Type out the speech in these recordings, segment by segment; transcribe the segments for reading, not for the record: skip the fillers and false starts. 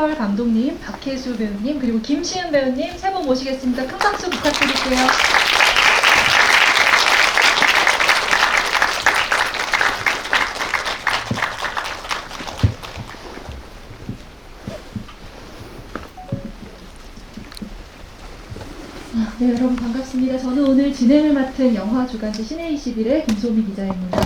이성철 감독님, 박혜수 배우님, 그리고 김시은 배우님 세 분 모시겠습니다. 큰 박수 부탁드릴게요. 네, 여러분 반갑습니다. 저는 오늘 진행을 맡은 영화 주간지 시네21의 김소미 기자입니다.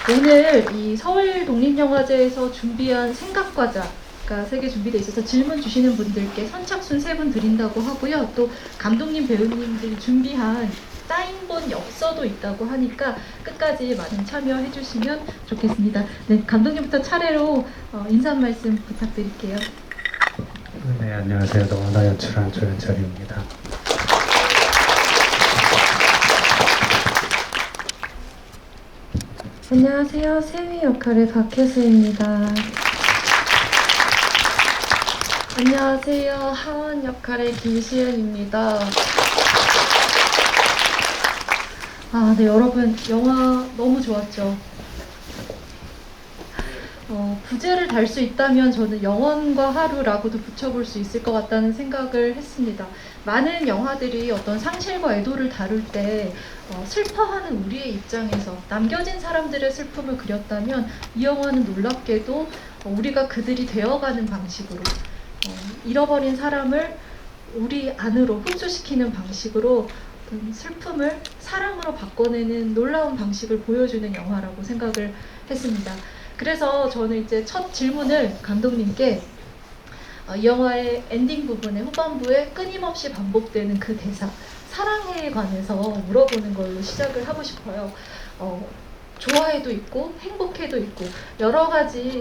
오늘 이 서울 독립영화제에서 준비한 생각과자가 3개 준비되어 있어서 질문 주시는 분들께 선착순 3분 드린다고 하고요. 또 감독님, 배우님들이 준비한 사인본 엽서도 있다고 하니까 끝까지 많은 참여해 주시면 좋겠습니다. 네, 감독님부터 차례로 인사 한 말씀 부탁드릴게요. 네, 안녕하세요. 너무나 연출한 조연철입니다. 안녕하세요. 세미 역할의 박혜수입니다. 안녕하세요. 하원 역할의 김시은입니다. 네, 여러분 영화 너무 좋았죠? 부제를 달 수 있다면 저는 영원과 하루라고도 붙여볼 수 있을 것 같다는 생각을 했습니다. 많은 영화들이 어떤 상실과 애도를 다룰 때 슬퍼하는 우리의 입장에서 남겨진 사람들의 슬픔을 그렸다면 이 영화는 놀랍게도 우리가 그들이 되어가는 방식으로 잃어버린 사람을 우리 안으로 흡수시키는 방식으로 슬픔을 사랑으로 바꿔내는 놀라운 방식을 보여주는 영화라고 생각을 했습니다. 그래서 저는 이제 첫 질문을 감독님께 이 영화의 엔딩 부분의 후반부에 끊임없이 반복되는 그 대사 사랑에 관해서 물어보는 걸로 시작을 하고 싶어요. 좋아해도 있고 행복해도 있고 여러 가지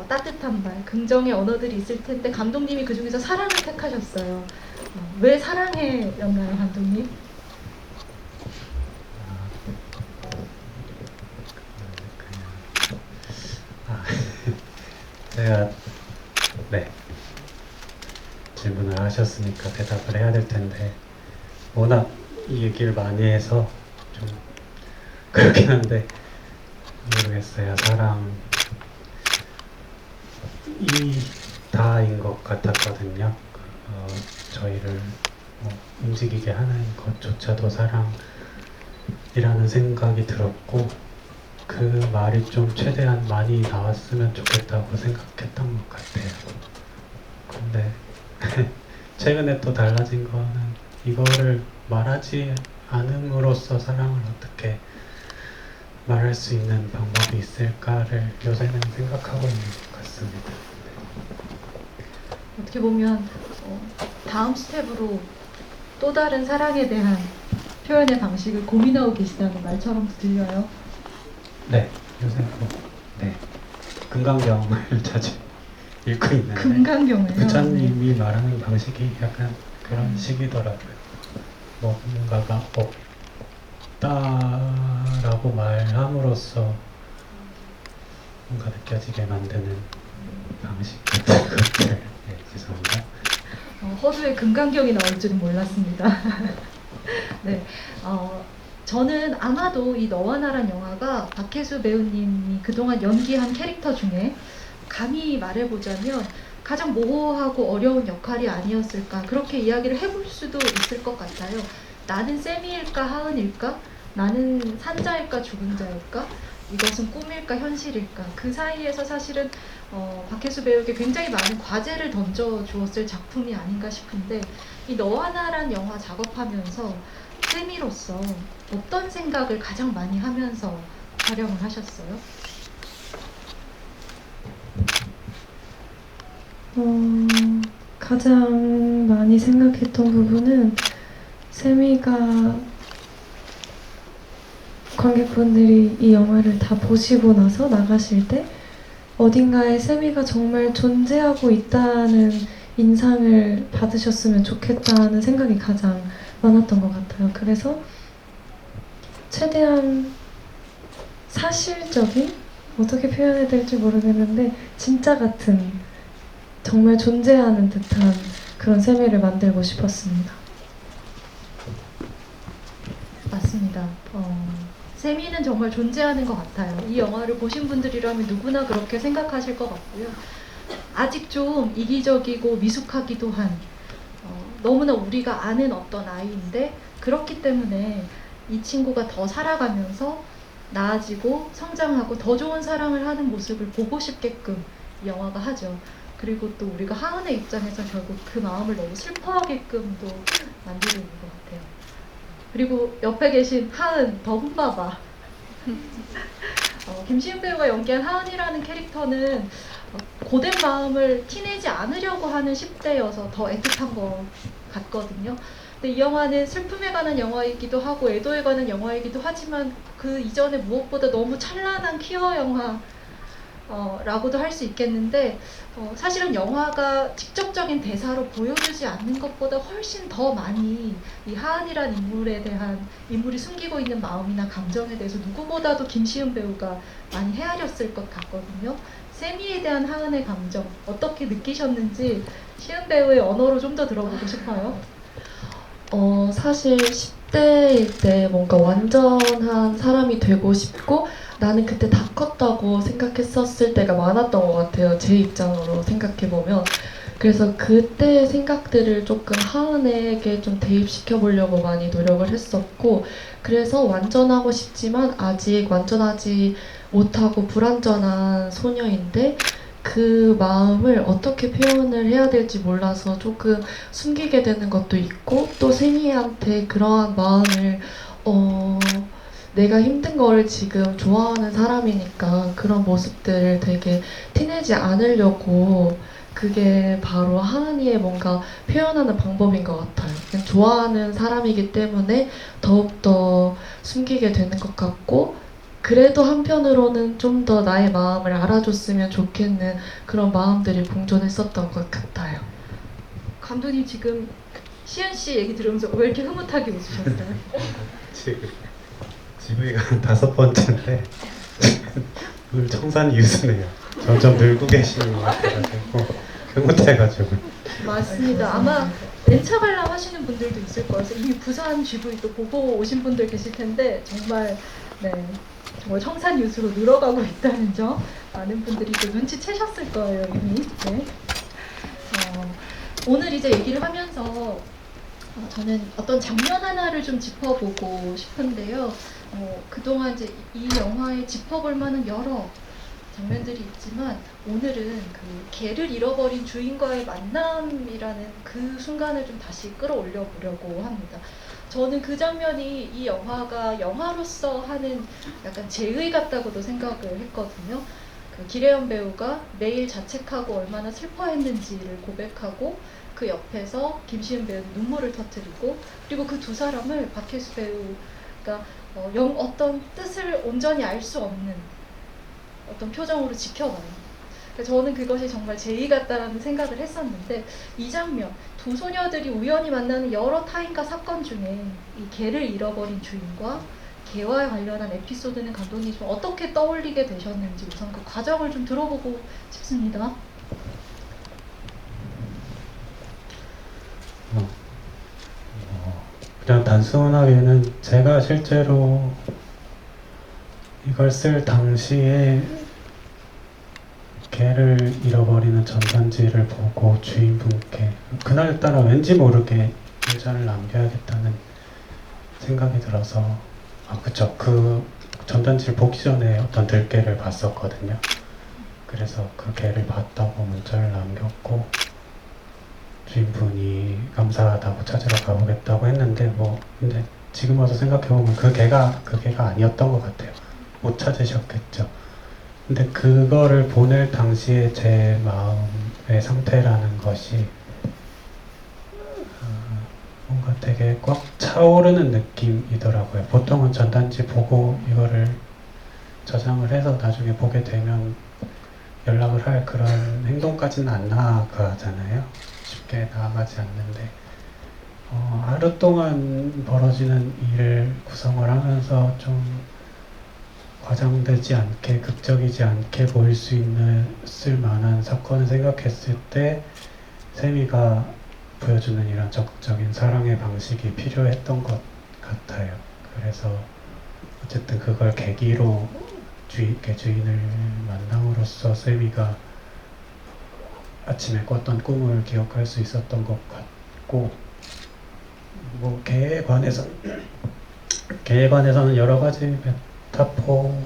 따뜻한 말, 긍정의 언어들이 있을 텐데 감독님이 그 중에서 사랑을 택하셨어요. 왜 사랑해였나요, 감독님? 제가 질문을 하셨으니까 대답을 해야 될 텐데 워낙 이 얘기를 많이 해서 좀 그렇긴 한데 모르겠어요. 사랑이 다인 것 같았거든요. 저희를 움직이게 하는 것조차도 사랑이라는 생각이 들었고 그 말이 좀 최대한 많이 나왔으면 좋겠다고 생각했던 것 같아요. 근데 최근에 또 달라진 거는 이거를 말하지 않음으로써 사랑을 어떻게 말할 수 있는 방법이 있을까를 요새는 생각하고 있는 것 같습니다. 어떻게 보면 다음 스텝으로 또 다른 사랑에 대한 표현의 방식을 고민하고 계시다는 말처럼 들려요. 네, 요새 금강경을 자주 읽고 있는데 금강경을요? 부처님이 말하는 방식이 약간 그런 식이더라고요. 뭔가가 없다라고 말함으로써 뭔가 느껴지게 만드는 방식 같은 것들. 네, 죄송합니다. 허수의 금강경이 나올 줄은 몰랐습니다. 네, 저는 아마도 이 너와 나란 영화가 박혜수 배우님이 그동안 연기한 캐릭터 중에 감히 말해보자면 가장 모호하고 어려운 역할이 아니었을까 그렇게 이야기를 해볼 수도 있을 것 같아요. 나는 세미일까 하은일까? 나는 산자일까 죽은 자일까? 이것은 꿈일까 현실일까? 그 사이에서 사실은 박혜수 배우에게 굉장히 많은 과제를 던져주었을 작품이 아닌가 싶은데 이 너와 나란 영화 작업하면서 세미로서 어떤 생각을 가장 많이 하면서 촬영을 하셨어요? 가장 많이 생각했던 부분은 세미가 관객분들이 이 영화를 다 보시고 나서 나가실 때 어딘가에 세미가 정말 존재하고 있다는 인상을 받으셨으면 좋겠다는 생각이 가장 많았던 것 같아요. 그래서 최대한 사실적인, 어떻게 표현해야 될지 모르겠는데 진짜 같은, 정말 존재하는 듯한 그런 세미를 만들고 싶었습니다. 맞습니다. 세미는 정말 존재하는 것 같아요. 이 영화를 보신 분들이라면 누구나 그렇게 생각하실 것 같고요. 아직 좀 이기적이고 미숙하기도 한 너무나 우리가 아는 어떤 아이인데 그렇기 때문에 이 친구가 더 살아가면서 나아지고 성장하고 더 좋은 사랑을 하는 모습을 보고 싶게끔 이 영화가 하죠. 그리고 또 우리가 하은의 입장에서 결국 그 마음을 너무 슬퍼하게끔도 만들고 있는 것 같아요. 그리고 옆에 계신 하은 더 혼봐봐. 김시은 배우가 연기한 하은이라는 캐릭터는 고된 마음을 티내지 않으려고 하는 10대여서 더 애틋한 것 같거든요. 근데 이 영화는 슬픔에 관한 영화이기도 하고 애도에 관한 영화이기도 하지만 그 이전에 무엇보다 너무 찬란한 퀴어 영화 라고도 할 수 있겠는데 사실은 영화가 직접적인 대사로 보여주지 않는 것보다 훨씬 더 많이 이 하은이란 인물이 숨기고 있는 마음이나 감정에 대해서 누구보다도 김시은 배우가 많이 헤아렸을 것 같거든요. 세미에 대한 하은의 감정 어떻게 느끼셨는지 시은 배우의 언어로 좀 더 들어보고 싶어요. 사실 10대일 때 뭔가 완전한 사람이 되고 싶고 나는 그때 다 컸다고 생각했었을 때가 많았던 것 같아요. 제 입장으로 생각해보면. 그래서 그때의 생각들을 조금 하은에게 좀 대입시켜 보려고 많이 노력을 했었고, 그래서 완전하고 싶지만 아직 완전하지 못하고 불완전한 소녀인데 그 마음을 어떻게 표현을 해야 될지 몰라서 조금 숨기게 되는 것도 있고, 또 세미한테 그러한 마음을 내가 힘든 거를 지금 좋아하는 사람이니까 그런 모습들을 되게 티내지 않으려고, 그게 바로 하은이의 뭔가 표현하는 방법인 것 같아요. 그냥 좋아하는 사람이기 때문에 더욱더 숨기게 되는 것 같고, 그래도 한편으로는 좀 더 나의 마음을 알아줬으면 좋겠는 그런 마음들이 공존했었던 것 같아요. 감독님 지금 시은 씨 얘기 들으면서 왜 이렇게 흐뭇하게 웃으셨어요? 지금 GV가 5번째인데 오늘 청산이 유수네요. 점점 늘고 계시는 것 같아가지고 흐뭇해가지고. 맞습니다. 아마 렌차 관람 하시는 분들도 있을 거여서 이미 부산 GV도 보고 오신 분들 계실 텐데 정말 청산유수로 늘어가고 있다는 점 많은 분들이 또 눈치채셨을 거예요 이미. 네. 오늘 이제 얘기를 하면서 저는 어떤 장면 하나를 좀 짚어보고 싶은데요. 그동안 이제 이 영화에 짚어볼 만한 여러 장면들이 있지만 오늘은 그 개를 잃어버린 주인과의 만남이라는 그 순간을 좀 다시 끌어올려 보려고 합니다. 저는 그 장면이 이 영화가 영화로서 하는 약간 제의 같다고도 생각을 했거든요. 그 기래연 배우가 매일 자책하고 얼마나 슬퍼했는지를 고백하고 그 옆에서 김시은 배우는 눈물을 터뜨리고, 그리고 그 두 사람을 박혜수 배우가 어떤 뜻을 온전히 알 수 없는 어떤 표정으로 지켜봐요. 저는 그것이 정말 제의 같다라는 생각을 했었는데, 이 장면, 두 소녀들이 우연히 만나는 여러 타인과 사건 중에 이 개를 잃어버린 주인과 개와 관련한 에피소드는 감독님이 좀 어떻게 떠올리게 되셨는지 우선 그 과정을 좀 들어보고 싶습니다. 그냥 단순하게는 제가 실제로 이걸 쓸 당시에 개를 잃어버리는 전단지를 보고 주인분께 그날따라 왠지 모르게 문자를 남겨야겠다는 생각이 들어서, 그쵸, 그 전단지를 보기 전에 어떤 들개를 봤었거든요. 그래서 그 개를 봤다고 문자를 남겼고, 주인분이 감사하다고 찾으러 가보겠다고 했는데 근데 지금 와서 생각해보면 그 개가 아니었던 것 같아요. 못 찾으셨겠죠. 근데 그거를 보낼 당시에 제 마음의 상태라는 것이 뭔가 되게 꽉 차오르는 느낌이더라고요. 보통은 전단지 보고 이거를 저장을 해서 나중에 보게 되면 연락을 할 그런 행동까지는 안 나아가잖아요. 쉽게 나아가지 않는데 하루 동안 벌어지는 일을 구성을 하면서 좀 과장되지 않게, 극적이지 않게 보일 수 있을 만한 사건을 생각했을 때 세미가 보여주는 이런 적극적인 사랑의 방식이 필요했던 것 같아요. 그래서 어쨌든 그걸 계기로 개주인을 만남으로써 세미가 아침에 꿨던 꿈을 기억할 수 있었던 것 같고, 뭐 개에 관해서는 여러 가지 메타포를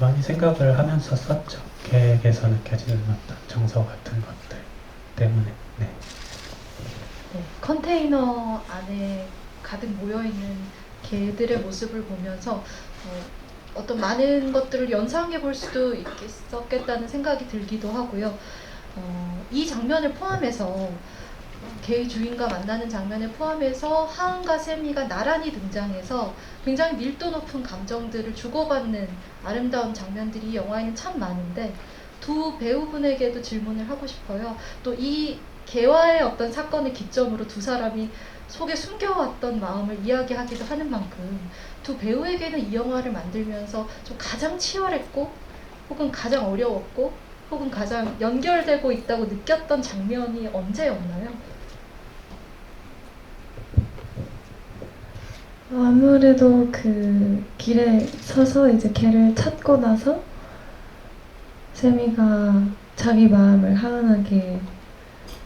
많이 생각을 하면서 썼죠. 개에게서 느껴지는 어떤 정서 같은 것들 때문에. 네. 네, 컨테이너 안에 가득 모여있는 개들의 모습을 보면서 어떤 많은 것들을 연상해 볼 수도 있겠다는 생각이 들기도 하고요. 이 장면을 포함해서 개의 주인과 만나는 장면을 포함해서 하은과 세미가 나란히 등장해서 굉장히 밀도 높은 감정들을 주고받는 아름다운 장면들이 이 영화에는 참 많은데, 두 배우분에게도 질문을 하고 싶어요. 또 이 개와의 어떤 사건을 기점으로 두 사람이 속에 숨겨왔던 마음을 이야기하기도 하는 만큼 두 배우에게는 이 영화를 만들면서 좀 가장 치열했고, 혹은 가장 어려웠고, 혹은 가장 연결되고 있다고 느꼈던 장면이 언제였나요? 아무래도 그 길에 서서 이제 걔를 찾고 나서 세미가 자기 마음을 하은하게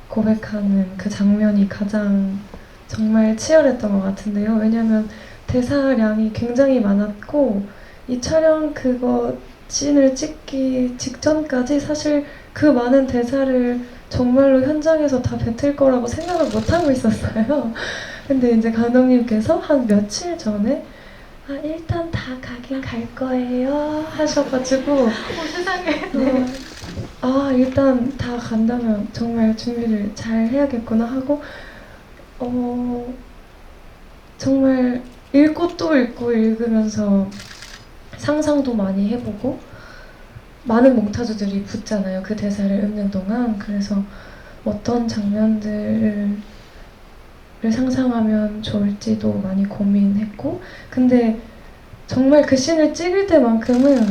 고백하는 그 장면이 가장 정말 치열했던 것 같은데요. 왜냐면 대사량이 굉장히 많았고, 이 촬영 그거 씬을 찍기 직전까지 사실 그 많은 대사를 정말로 현장에서 다 뱉을 거라고 생각을 못 하고 있었어요. 근데 이제 감독님께서 한 며칠 전에 일단 다 가긴 갈 거예요 하셔가지고 세상에. 일단 다 간다면 정말 준비를 잘 해야겠구나 하고 정말 읽고 또 읽고 읽으면서 상상도 많이 해보고, 많은 몽타주들이 붙잖아요, 그 대사를 읽는 동안. 그래서 어떤 장면들을 상상하면 좋을지도 많이 고민했고, 근데 정말 그 씬을 찍을 때만큼은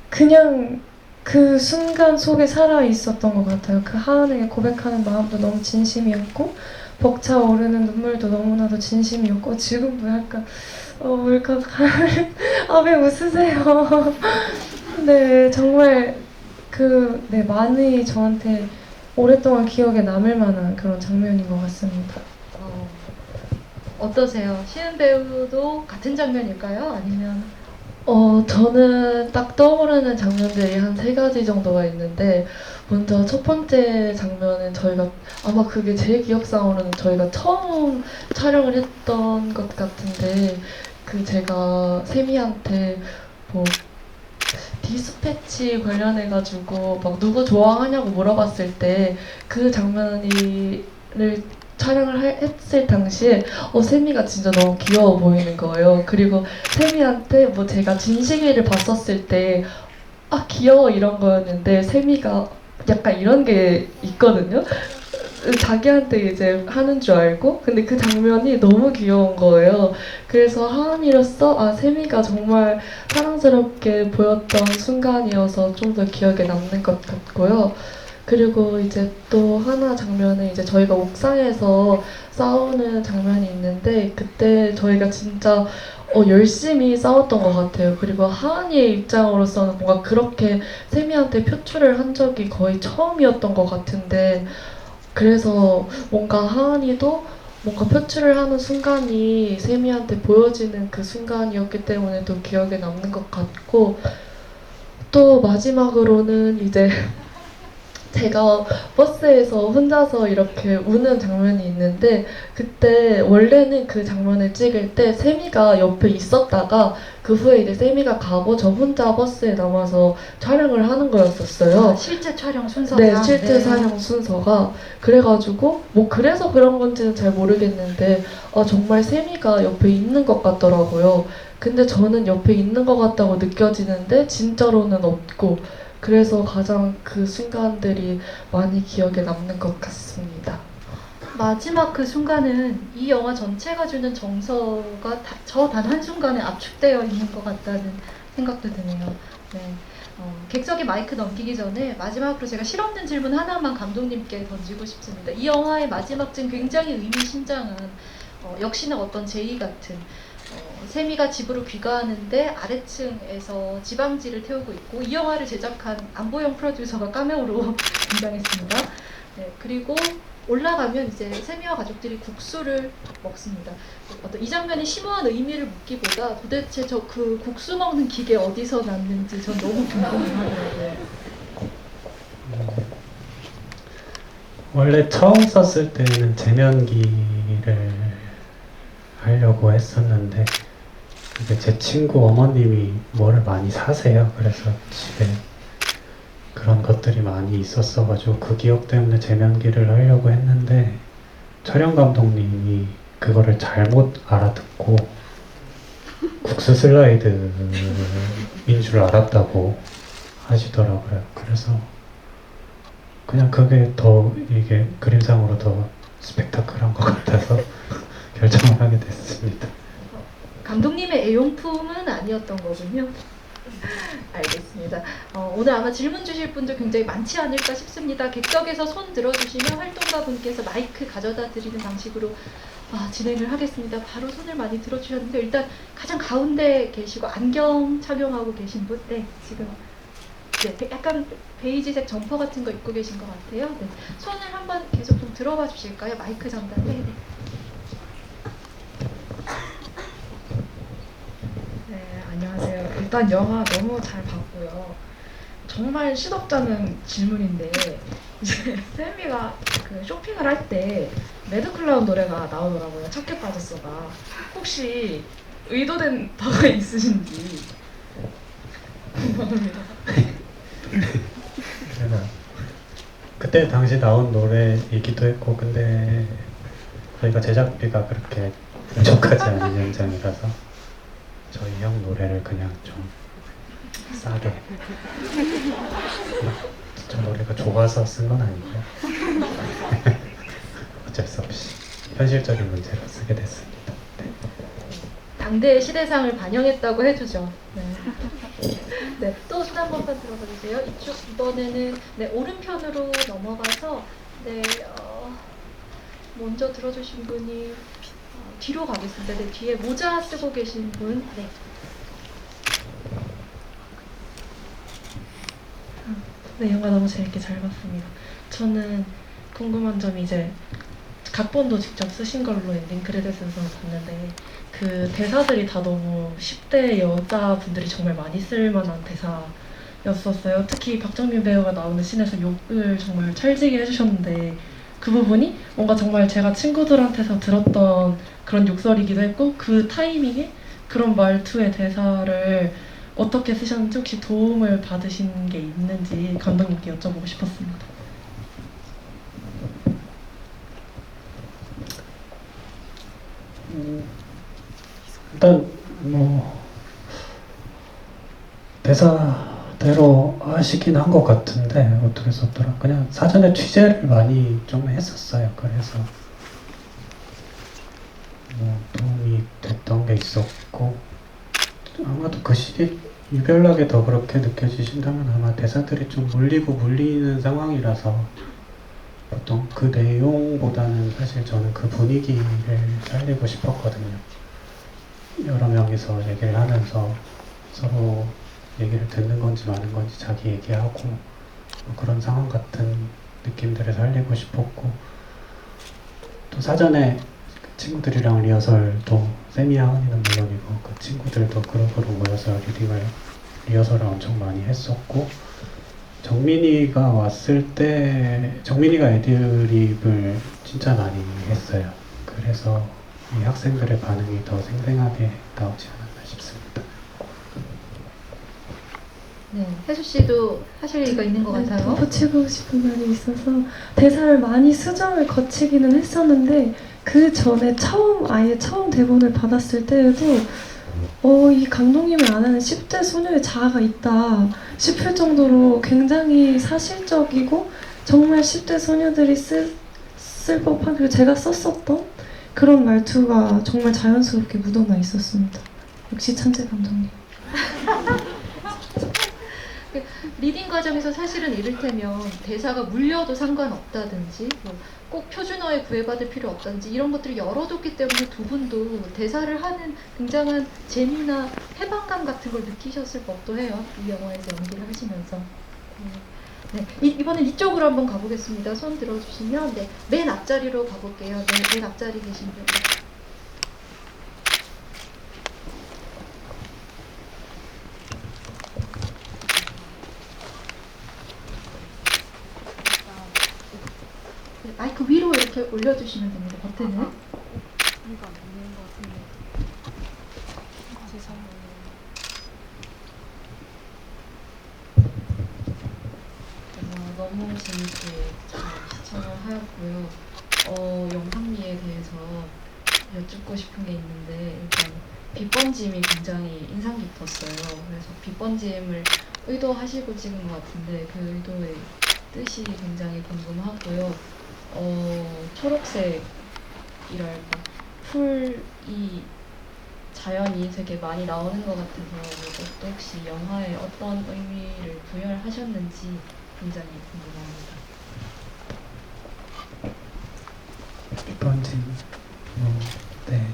그냥 그 순간 속에 살아 있었던 것 같아요. 그 하은에게 고백하는 마음도 너무 진심이었고, 벅차오르는 눈물도 너무나도 진심이었고, 지금도 약간 울컥. 왜 웃으세요? 네, 정말 많이 저한테 오랫동안 기억에 남을 만한 그런 장면인 것 같습니다. 어떠세요? 시은 배우도 같은 장면일까요? 아니면 저는 딱 떠오르는 장면들이 한 3가지 정도가 있는데, 먼저 첫 번째 장면은 저희가, 아마 그게 제 기억상으로는 저희가 처음 촬영을 했던 것 같은데, 제가 세미한테 뭐 디스패치 관련해가지고 막 누구 좋아하냐고 물어봤을 때 그 장면을 촬영을 했을 당시에 세미가 진짜 너무 귀여워 보이는 거예요. 그리고 세미한테 뭐 제가 진식이를 봤었을 때 귀여워 이런 거였는데, 세미가 약간 이런 게 있거든요. 자기한테 이제 하는 줄 알고, 근데 그 장면이 너무 귀여운 거예요. 그래서 하은이로서 세미가 정말 사랑스럽게 보였던 순간이어서 좀 더 기억에 남는 것 같고요. 그리고 이제 또 하나 장면은 이제 저희가 옥상에서 싸우는 장면이 있는데, 그때 저희가 진짜 열심히 싸웠던 것 같아요. 그리고 하은이의 입장으로서는 뭔가 그렇게 세미한테 표출을 한 적이 거의 처음이었던 것 같은데, 그래서 뭔가 하은이도 뭔가 표출을 하는 순간이 세미한테 보여지는 그 순간이었기 때문에 더 기억에 남는 것 같고, 또 마지막으로는 이제 제가 버스에서 혼자서 이렇게 우는 장면이 있는데, 그때 원래는 그 장면을 찍을 때 세미가 옆에 있었다가 그 후에 이제 세미가 가고 저 혼자 버스에 남아서 촬영을 하는 거였었어요. 실제 촬영 순서가? 네, 실제 촬영 순서가. 그래가지고 뭐 그래서 그런 건지는 잘 모르겠는데 정말 세미가 옆에 있는 것 같더라고요. 근데 저는 옆에 있는 것 같다고 느껴지는데 진짜로는 없고, 그래서 가장 그 순간들이 많이 기억에 남는 것 같습니다. 마지막 그 순간은 이 영화 전체가 주는 정서가 저 단 한순간에 압축되어 있는 것 같다는 생각도 드네요. 네. 객석에 마이크 넘기기 전에 마지막으로 제가 실없는 질문 하나만 감독님께 던지고 싶습니다. 이 영화의 마지막 쯤 굉장히 의미심장한 역시나 어떤 제의 같은 세미가 집으로 귀가하는데 아래층에서 지방지를 태우고 있고, 이 영화를 제작한 안보영 프로듀서가 카메오로 등장했습니다. 네, 그리고 올라가면 이제 세미와 가족들이 국수를 먹습니다. 어떤 이 장면이 심오한 의미를 묻기보다 도대체 저 그 국수 먹는 기계 어디서 났는지 전 너무 궁금하더라고요. 원래 처음 썼을 때는 제면기를 하려고 했었는데, 이게 제 친구 어머님이 뭐를 많이 사세요. 그래서 집에 그런 것들이 많이 있었어가지고 그 기억 때문에 제면기를 하려고 했는데, 촬영 감독님이 그거를 잘못 알아듣고 국수 슬라이드인 줄 알았다고 하시더라고요. 그래서 그냥 그게 더 이게 그림상으로 더 스펙타클한 것 같아서 결정을 하게 됐습니다. 감독님의 애용품은 아니었던 거군요. 알겠습니다. 오늘 아마 질문 주실 분들 굉장히 많지 않을까 싶습니다. 객석에서 손 들어주시면 활동가 분께서 마이크 가져다 드리는 방식으로 진행을 하겠습니다. 바로 손을 많이 들어주셨는데, 일단 가장 가운데 계시고 안경 착용하고 계신 분, 네, 지금 네, 약간 베이지색 점퍼 같은 거 입고 계신 것 같아요. 네, 손을 한번 계속 좀 들어봐 주실까요? 마이크 전달. 네, 네. 네, 안녕하세요. 일단 영화 너무 잘 봤고요. 정말 시덥잖은 질문인데, 이제 세미가 그 쇼핑을 할 때 매드클라운 노래가 나오더라고요. 착해 빠졌어가. 혹시 의도된 바가 있으신지 궁금합니다. 제가 그때 당시 나온 노래이기도 했고, 근데 저희가 제작비가 그렇게 부족하지 않은 현장이라서 저희 형 노래를 그냥 좀 싸게, 저 노래가 좋아서 쓴 건 아니고요. 어쩔 수 없이 현실적인 문제로 쓰게 됐습니다. 네. 당대의 시대상을 반영했다고 해주죠. 네. 네, 또 손 한 번만 들어봐 주세요. 이쪽 이번에는 네, 오른편으로 넘어가서 네, 먼저 들어주신 분이 뒤로 가겠습니다. 네, 뒤에 모자 쓰고 계신 분. 네. 네, 영화 너무 재밌게 잘 봤습니다. 저는 궁금한 점이 이제 각본도 직접 쓰신 걸로 엔딩 크레딧에서 봤는데, 그 대사들이 다 너무 10대 여자분들이 정말 많이 쓸 만한 대사였었어요. 특히 박정민 배우가 나오는 씬에서 욕을 정말 찰지게 해주셨는데, 그 부분이 뭔가 정말 제가 친구들한테서 들었던 그런 욕설이기도 했고, 그 타이밍에 그런 말투의 대사를 어떻게 쓰셨는지, 혹시 도움을 받으신 게 있는지 감독님께 여쭤보고 싶었습니다. 일단 뭐 대사대로 하시긴 한 것 같은데, 어떻게 썼더라? 그냥 사전에 취재를 많이 좀 했었어요. 그래서 뭐 도움이 됐던 게 있었고, 아마도 그 시기 유별나게 더 그렇게 느껴지신다면 아마 대사들이 좀 물리는 상황이라서 보통 그 내용보다는 사실 저는 그 분위기를 살리고 싶었거든요. 여러 명이서 얘기를 하면서 서로 얘기를 듣는 건지 마는 건지 자기 얘기하고, 뭐 그런 상황 같은 느낌들을 살리고 싶었고, 또 사전에 친구들이랑 리허설도, 세미야 헌이는 물론이고 그 친구들도 그룹으로 모여서 리허설을 엄청 많이 했었고, 정민이가 왔을 때 정민이가 애드립을 진짜 많이 했어요. 그래서 이 학생들의 반응이 더 생생하게 나오지 않았나 싶습니다. 네, 혜수 씨도 하실 얘기가 있는 것 네, 같아요. 덧붙이고 싶은 말이 있어서, 대사를 많이 수정을 거치기는 했었는데, 그 전에 아예 처음 대본을 받았을 때에도 이 감독님이 안 하는 10대 소녀의 자아가 있다 싶을 정도로 굉장히 사실적이고 정말 10대 소녀들이 쓸 법한, 그리고 제가 썼었던 그런 말투가 정말 자연스럽게 묻어나 있었습니다. 역시 천재 감독님. 리딩 과정에서 사실은 이를테면 대사가 물려도 상관없다든지 꼭 표준어에 구애받을 필요 없다든지 이런 것들을 열어뒀기 때문에 두 분도 대사를 하는 굉장한 재미나 해방감 같은 걸 느끼셨을 법도 해요. 이 영화에서 연기를 하시면서. 네, 이번엔 이쪽으로 한번 가보겠습니다. 손 들어주시면 맨 앞자리로 가볼게요. 네, 맨 앞자리 계신 분. 네, 마이크 위로 이렇게 올려주시면 됩니다. 버튼을. 너무 재밌게 잘 시청을 하였고요. 영상미에 대해서 여쭙고 싶은 게 있는데 일단 빛번짐이 굉장히 인상 깊었어요. 그래서 빛번짐을 의도하시고 찍은 것 같은데 그 의도의 뜻이 굉장히 궁금하고요. 초록색이랄까 풀이 자연이 되게 많이 나오는 것 같아서 이것도 혹시 영화에 어떤 의미를 부여하셨는지 굉장히 궁금합니다. 빗번짐, 네.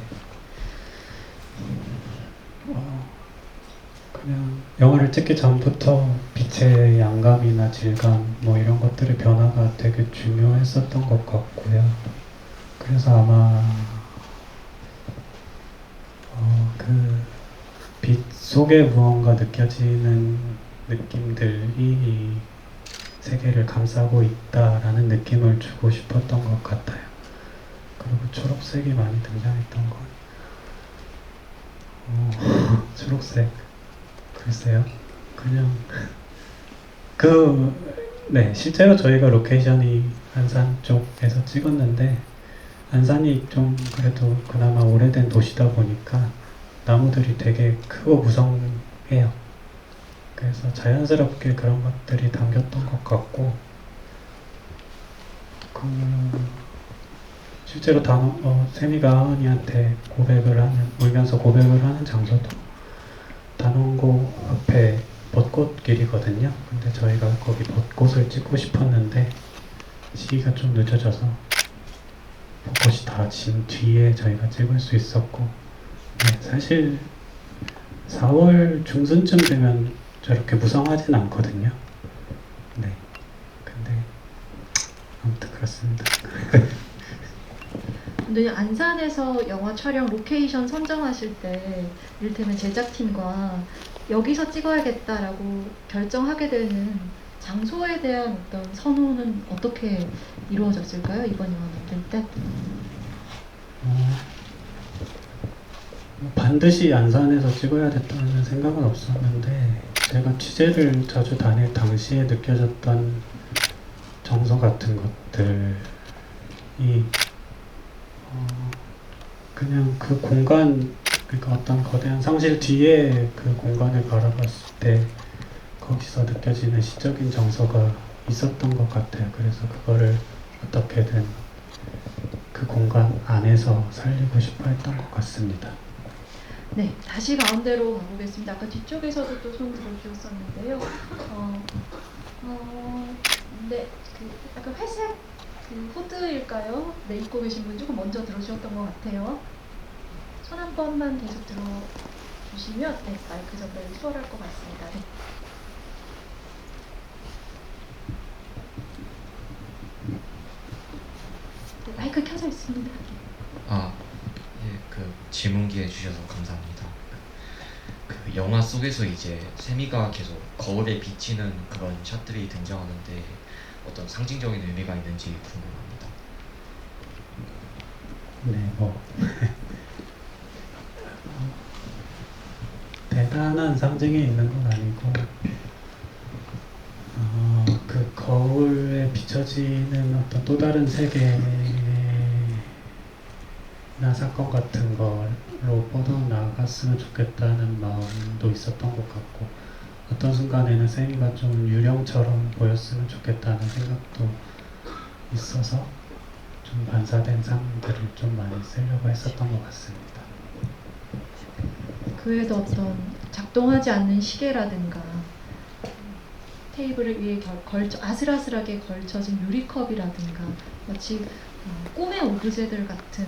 그냥 영화를 찍기 전부터 빛의 양감이나 질감 이런 것들의 변화가 되게 중요했었던 것 같고요. 그래서 아마 그 빛 속에 무언가 느껴지는 느낌들이 이 세계를 감싸고 있다라는 느낌을 주고 싶었던 것 같아요. 그리고 초록색이 많이 등장했던 건 초록색 글쎄요. 그냥 네, 실제로 저희가 로케이션이 안산 쪽에서 찍었는데 안산이 좀 그래도 그나마 오래된 도시다 보니까 나무들이 되게 크고 무성해요. 그래서 자연스럽게 그런 것들이 담겼던 것 같고 실제로 세미가 하은이한테 울면서 고백을 하는 장소도 단원고 앞에 벚꽃길이거든요. 근데 저희가 거기 벚꽃을 찍고 싶었는데 시기가 좀 늦어져서 벚꽃이 다 진 뒤에 저희가 찍을 수 있었고, 네, 사실 4월 중순쯤 되면 저렇게 무성하진 않거든요. 네, 근데 아무튼 그렇습니다. 근데 안산에서 영화 촬영 로케이션 선정하실 때 이를테면 제작팀과 여기서 찍어야겠다라고 결정하게 되는 장소에 대한 어떤 선호는 어떻게 이루어졌을까요? 이번 영화 만들 때? 반드시 안산에서 찍어야 됐다는 생각은 없었는데 제가 취재를 자주 다닐 당시에 느껴졌던 정서 같은 것들이 그냥 그 공간, 그러니까 어떤 거대한 상실 뒤에 그 공간을 바라봤을 때 거기서 느껴지는 시적인 정서가 있었던 것 같아요. 그래서 그거를 어떻게든 그 공간 안에서 살리고 싶어 했던 것 같습니다. 네, 다시 가운데로 가보겠습니다. 아까 뒤쪽에서도 또 손 들어주셨었는데요. 네, 약간 회색 후드일까요? 네, 입고 계신 분 조금 먼저 들어주셨던 것 같아요. 손 한 번만 계속 들어주시면 네, 마이크 전달이 수월할 것 같습니다. 네. 네, 마이크 켜져 있습니다. 질문 기회 주셔서 감사합니다. 그 영화 속에서 이제 세미가 계속 거울에 비치는 그런 샷들이 등장하는데 어떤 상징적인 의미가 있는지 궁금합니다. 네, 대단한 상징이 있는 건 아니고 그 거울에 비춰지는 어떤 또 다른 세계나 사건 같은 걸로 뻗어나갔으면 좋겠다는 마음도 있었던 것 같고, 어떤 순간에는 세미가 좀 유령처럼 보였으면 좋겠다는 생각도 있어서 좀 반사된 상들을 좀 많이 쓰려고 했었던 것 같습니다. 그 외에도 어떤 작동하지 않는 시계라든가 테이블 위에 아슬아슬하게 걸쳐진 유리컵이라든가 마치 꿈의 오브제들 같은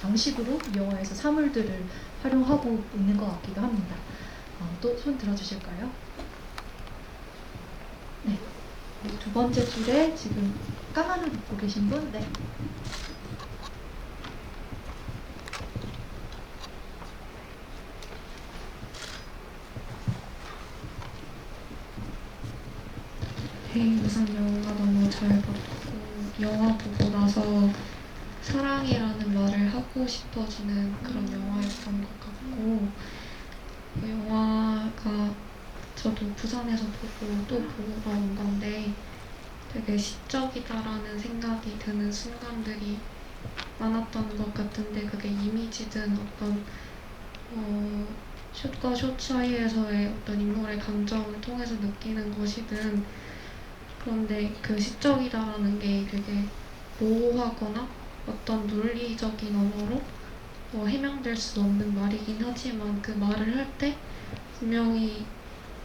방식으로 이 영화에서 사물들을 활용하고 있는 것 같기도 합니다. 또 손 들어주실까요? 네. 두 번째 줄에 지금 까만 옷 입고 계신 분? 네. 네, 우선 영화 너무 잘 봤고 영화 보고 나서 사랑이라는 말을 하고 싶어지는 그런 영화였던 것 같고 그 영화가 저도 부산에서 보고 또 보고 온 건데 되게 시적이다라는 생각이 드는 순간들이 많았던 것 같은데 그게 이미지든 어떤 숏과 숏 사이에서의 어떤 인물의 감정을 통해서 느끼는 것이든 그런데 그 시적이다라는 게 되게 모호하거나 어떤 논리적인 언어로 해명될 수 없는 말이긴 하지만 그 말을 할 때 분명히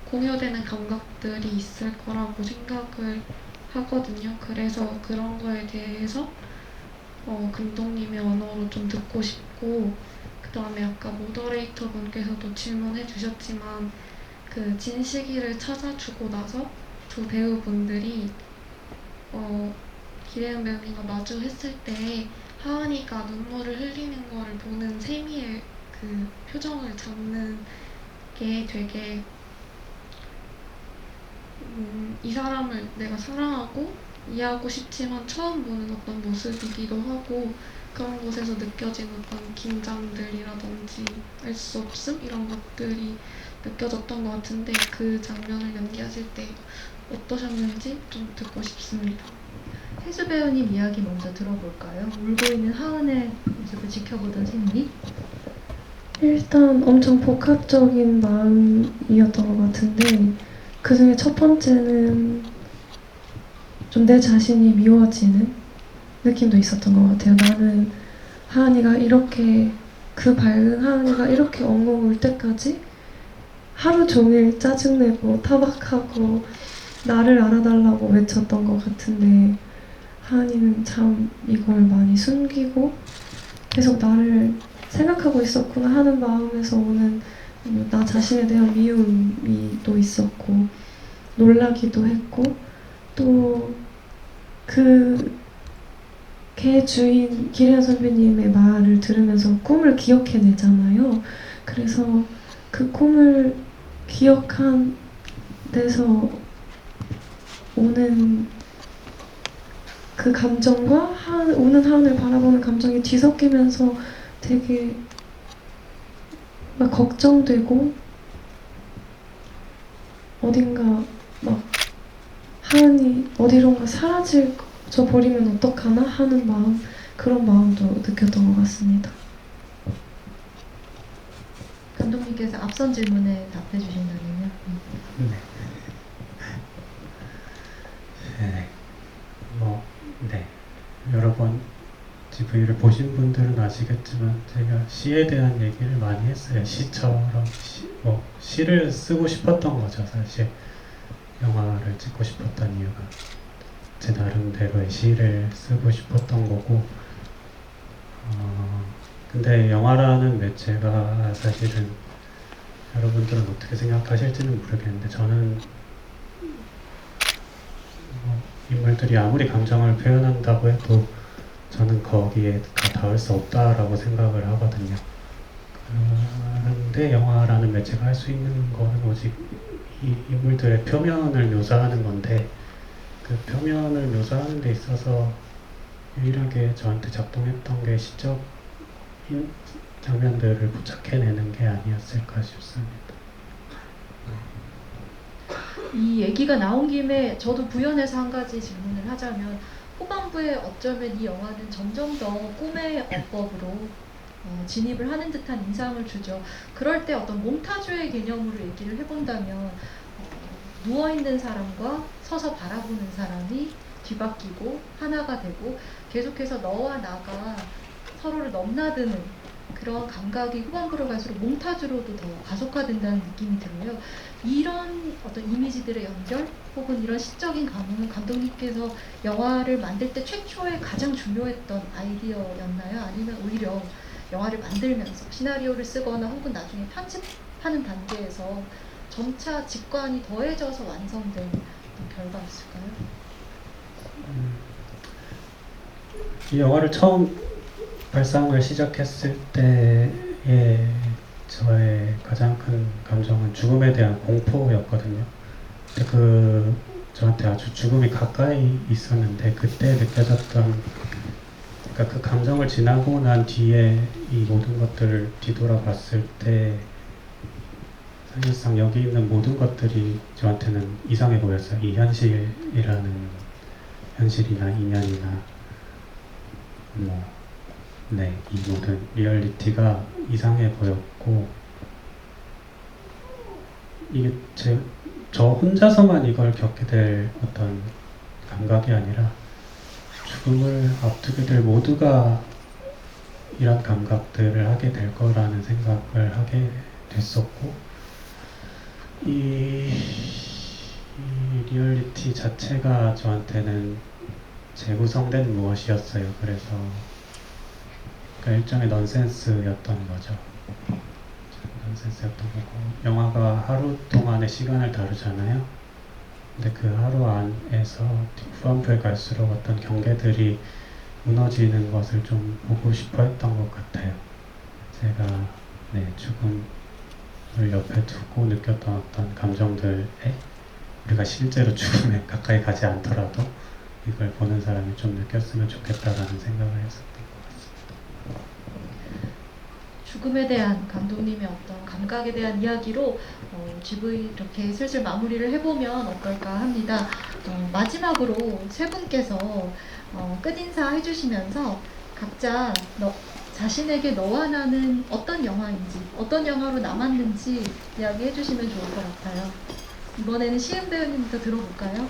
공유되는 감각들이 있을 거라고 생각을 하거든요. 그래서 그런 거에 대해서 감독님의 언어로 좀 듣고 싶고 그 다음에 아까 모더레이터 분께서도 질문해 주셨지만 그 진시기를 찾아주고 나서 두 배우분들이 기대은 배우님과 마주했을 때 하은이가 눈물을 흘리는 거를 보는 세미의 그 표정을 잡는 게 되게 이 사람을 내가 사랑하고 이해하고 싶지만 처음 보는 어떤 모습이기도 하고 그런 곳에서 느껴진 어떤 긴장들이라든지 알 수 없음 이런 것들이 느껴졌던 것 같은데 그 장면을 연기하실 때 어떠셨는지 좀 듣고 싶습니다. 혜수 배우님 이야기 먼저 들어볼까요? 울고 있는 하은의 모습을 지켜보던 샘이. 일단 엄청 복합적인 마음이었던 것 같은데 그 중에 첫 번째는 좀 내 자신이 미워지는 느낌도 있었던 것 같아요. 나는 하은이가 이렇게 그 밝은 하은이가 이렇게 엉엉 울 때까지 하루 종일 짜증내고 타박하고 나를 알아달라고 외쳤던 것 같은데 하은이는 참 이걸 많이 숨기고 계속 나를 생각하고 있었구나 하는 마음에서 오는 나 자신에 대한 미움이 또 있었고 놀라기도 했고 또 그 개 주인 기련 선배님의 말을 들으면서 꿈을 기억해내잖아요. 그래서 그 꿈을 기억한 데서 오는 그 감정과 우는 하은을 바라보는 감정이 뒤섞이면서 되게 막 걱정되고 어딘가 막 하은이 어디론가 사라져 버리면 어떡하나 하는 마음 그런 마음도 느꼈던 것 같습니다. 감독님께서 앞선 질문에 답해 주신다면요. 네. 여러 번 GV를 보신 분들은 아시겠지만 제가 시에 대한 얘기를 많이 했어요. 시처럼 시를 쓰고 싶었던 거죠. 사실 영화를 찍고 싶었던 이유가 제 나름대로의 시를 쓰고 싶었던 거고 근데 영화라는 매체가 사실은 여러분들은 어떻게 생각하실지는 모르겠는데 저는 인물들이 아무리 감정을 표현한다고 해도 저는 거기에 닿을 수 없다라고 생각을 하거든요. 그런데 영화라는 매체가 할 수 있는 거는 오직 이 인물들의 표면을 묘사하는 건데 그 표면을 묘사하는 데 있어서 유일하게 저한테 작동했던 게 시적인 장면들을 포착해내는 게 아니었을까 싶습니다. 이 얘기가 나온 김에 저도 부연해서 한 가지 질문을 하자면 후반부에 어쩌면 이 영화는 점점 더 꿈의 어법으로 진입을 하는 듯한 인상을 주죠. 그럴 때 어떤 몽타주의 개념으로 얘기를 해본다면 누워있는 사람과 서서 바라보는 사람이 뒤바뀌고 하나가 되고 계속해서 너와 나가 서로를 넘나드는 그런 감각이 후반부로 갈수록 몽타주로도 더 가속화된다는 느낌이 들어요. 이런 어떤 이미지들의 연결 혹은 이런 시적인 감흥은 감독님께서 영화를 만들 때 최초에 가장 중요했던 아이디어였나요? 아니면 오히려 영화를 만들면서 시나리오를 쓰거나 혹은 나중에 편집하는 단계에서 점차 직관이 더해져서 완성된 어떤 결과였을까요? 이 영화를 처음 발상을 시작했을 때의 저의 가장 큰 감정은 죽음에 대한 공포였거든요. 근데 저한테 아주 죽음이 가까이 있었는데 그때 느껴졌던, 그러니까 그 감정을 지나고 난 뒤에 이 모든 것들을 뒤돌아봤을 때 사실상 여기 있는 모든 것들이 저한테는 이상해 보였어요. 이 현실이라는, 현실이나 인연이나 이 모든 리얼리티가 이상해 보였고, 이게 저 혼자서만 이걸 겪게 될 어떤 감각이 아니라 죽음을 앞두게 될 모두가 이런 감각들을 하게 될 거라는 생각을 하게 됐었고, 이 리얼리티 자체가 저한테는 재구성된 무엇이었어요. 그래서 일종의 넌센스였던 거죠. 넌센스였던 거고, 영화가 하루 동안의 시간을 다루잖아요. 근데 그 하루 안에서 후반부에 갈수록 어떤 경계들이 무너지는 것을 좀 보고 싶어 했던 것 같아요. 제가 죽음을 옆에 두고 느꼈던 어떤 감정들에 우리가 실제로 죽음에 가까이 가지 않더라도 이걸 보는 사람이 좀 느꼈으면 좋겠다라는 생각을 했었던 것 같습니다. 죽음에 대한 감독님의 어떤 감각에 대한 이야기로 GV 이렇게 슬슬 마무리를 해보면 어떨까 합니다. 마지막으로 세 분께서 끝인사 해주시면서 각자 자신에게 너와 나는 어떤 영화인지, 어떤 영화로 남았는지 이야기해 주시면 좋을 것 같아요. 이번에는 시은 배우님부터 들어볼까요?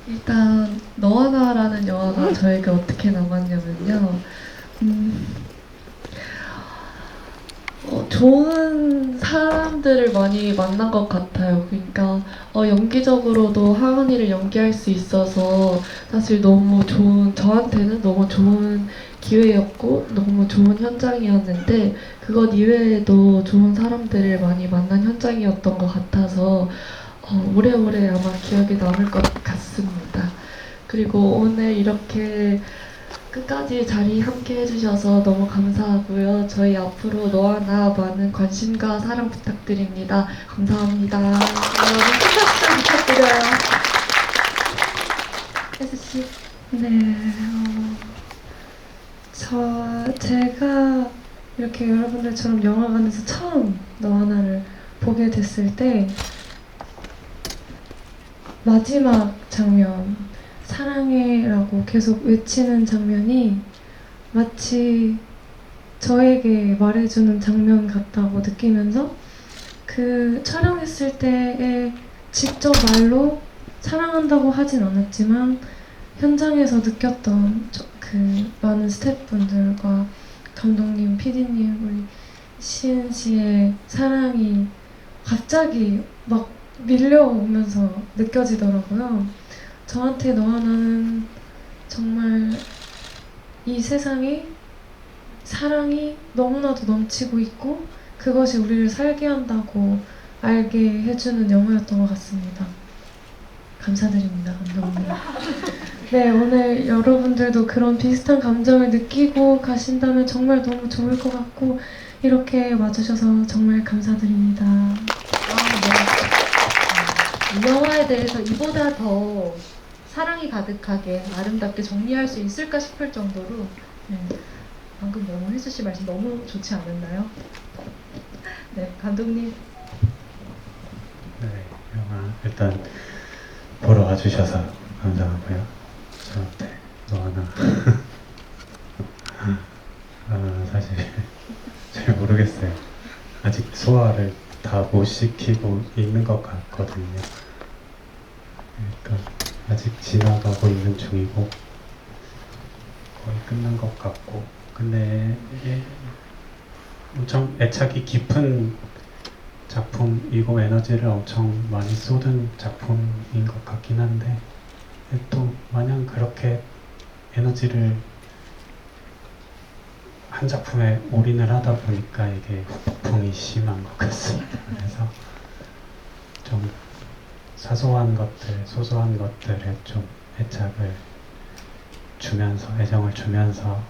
일단 너와 나라는 영화가 저에게 어떻게 남았냐면요. 좋은 사람들을 많이 만난 것 같아요. 그러니까 연기적으로도 하은이를 연기할 수 있어서 사실 너무 저한테는 너무 좋은 기회였고 너무 좋은 현장이었는데, 그것 이외에도 좋은 사람들을 많이 만난 현장이었던 것 같아서 오래오래 아마 기억에 남을 것 같습니다. 그리고 오늘 이렇게 끝까지 자리 함께 해주셔서 너무 감사하고요. 저희 앞으로 너와 나 많은 관심과 사랑 부탁드립니다. 감사합니다. 여러분 큰 박수 부탁드려요. 혜수씨. 제가 이렇게 여러분들처럼 영화관에서 처음 너와 나를 보게 됐을 때 마지막 장면, 사랑해라고 계속 외치는 장면이 마치 저에게 말해주는 장면 같다고 느끼면서, 그 촬영했을 때에 직접 말로 사랑한다고 하진 않았지만 현장에서 느꼈던 그 많은 스태프분들과 감독님, PD님, 우리 시은 씨의 사랑이 갑자기 막 밀려오면서 느껴지더라고요. 저한테 너와 나는 정말 이 세상에 사랑이 너무나도 넘치고 있고 그것이 우리를 살게 한다고 알게 해주는 영화였던 것 같습니다. 감사드립니다, 감독님. 오늘 여러분들도 그런 비슷한 감정을 느끼고 가신다면 정말 너무 좋을 것 같고, 이렇게 와주셔서 정말 감사드립니다. 이 영화에 대해서 이보다 더 사랑이 가득하게 아름답게 정리할 수 있을까 싶을 정도로 방금 너무 혜수 씨 말씀 너무 좋지 않았나요? 감독님. 영화 일단 보러 와주셔서 감사하고요. 저한테 너와 나 사실 잘 모르겠어요. 아직 소화를 다 못 시키고 있는 것 같거든요. 그러니까 아직 지나가고 있는 중이고 거의 끝난 것 같고, 근데 이게 엄청 애착이 깊은 작품이고 에너지를 엄청 많이 쏟은 작품인 것 같긴 한데, 또 마냥 그렇게 에너지를 한 작품에 올인을 하다 보니까 이게 후폭풍이 심한 것 같습니다. 그래서 좀 사소한 것들, 소소한 것들에 좀 애착을 주면서, 애정을 주면서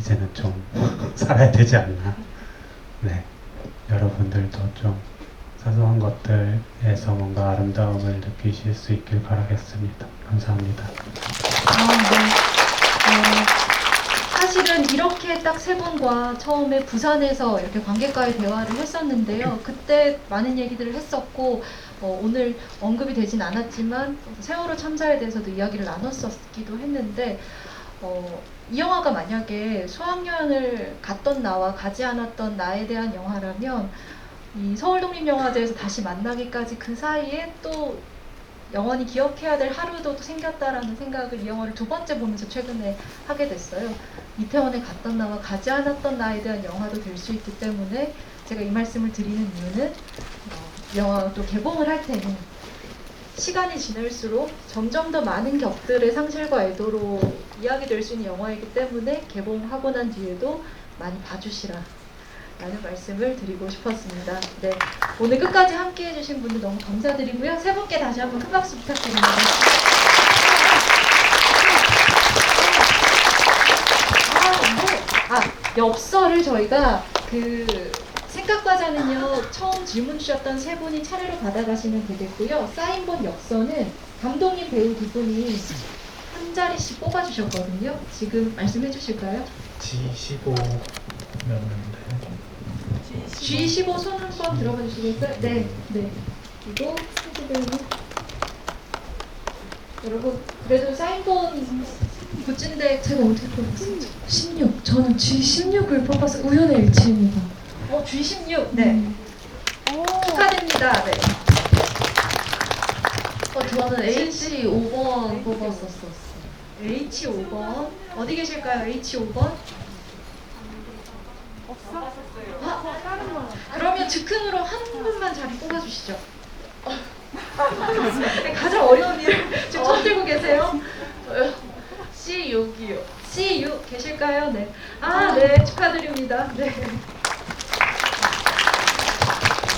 이제는 좀 살아야 되지 않나. 네, 여러분들도 좀 사소한 것들에서 뭔가 아름다움을 느끼실 수 있길 바라겠습니다. 감사합니다. 사실은 이렇게 딱 세 분과 처음에 부산에서 이렇게 관객과의 대화를 했었는데요. 그때 많은 얘기들을 했었고, 오늘 언급이 되진 않았지만 세월호 참사에 대해서도 이야기를 나눴었기도 했는데, 이 영화가 만약에 수학여행을 갔던 나와 가지 않았던 나에 대한 영화라면 이 서울독립영화제에서 다시 만나기까지 그 사이에 또 영원히 기억해야 될 하루도 또 생겼다라는 생각을 이 영화를 두 번째 보면서 최근에 하게 됐어요. 이태원에 갔던 나와 가지 않았던 나에 대한 영화도 될 수 있기 때문에 제가 이 말씀을 드리는 이유는 영화가 또 개봉을 할 때는 시간이 지날수록 점점 더 많은 격들의 상실과 애도로 이야기될 수 있는 영화이기 때문에 개봉하고 난 뒤에도 많이 봐주시라 라는 말씀을 드리고 싶었습니다. 네, 오늘 끝까지 함께 해주신 분들 너무 감사드리고요. 세 분께 다시 한번 큰 박수 부탁드립니다. 엽서를 저희가 생각과자는요, 처음 질문 주셨던 세 분이 차례로 받아가시면 되겠고요. 사인본 엽서는 감독님 배우 두 분이 한 자리씩 뽑아주셨거든요. 지금 말씀해 주실까요? G15였는데 G15 손 한번 들어봐 주시겠어요? 네, 네. 그리고 스티브 배우님. 여러분, 그래도 사인본 굿즈인데 제가 어떻게 뽑았어요? 16. 저는 G16을 뽑았어요. 우연의 일치입니다. G16. 네. 축하드립니다. 네. 저는 H5번 뽑았었어요. H5번. 어디 계실까요? H5번? 그러면 즉흥으로 한 분만 자리 뽑아주시죠. 네, 가장 어려운 일을 지금 손 들고 계세요. C6이요. C6 계실까요? 네. 네, 축하드립니다. 네.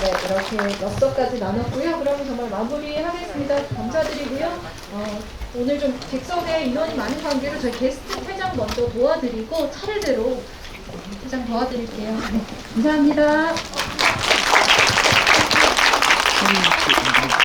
네, 이렇게 엽서까지 나눴고요. 그러면 정말 마무리하겠습니다. 감사드리고요. 오늘 좀 객석에 인원이 많은 관계로 저희 게스트 회장 먼저 도와드리고 차례대로 회장 도와드릴게요. 네, 감사합니다.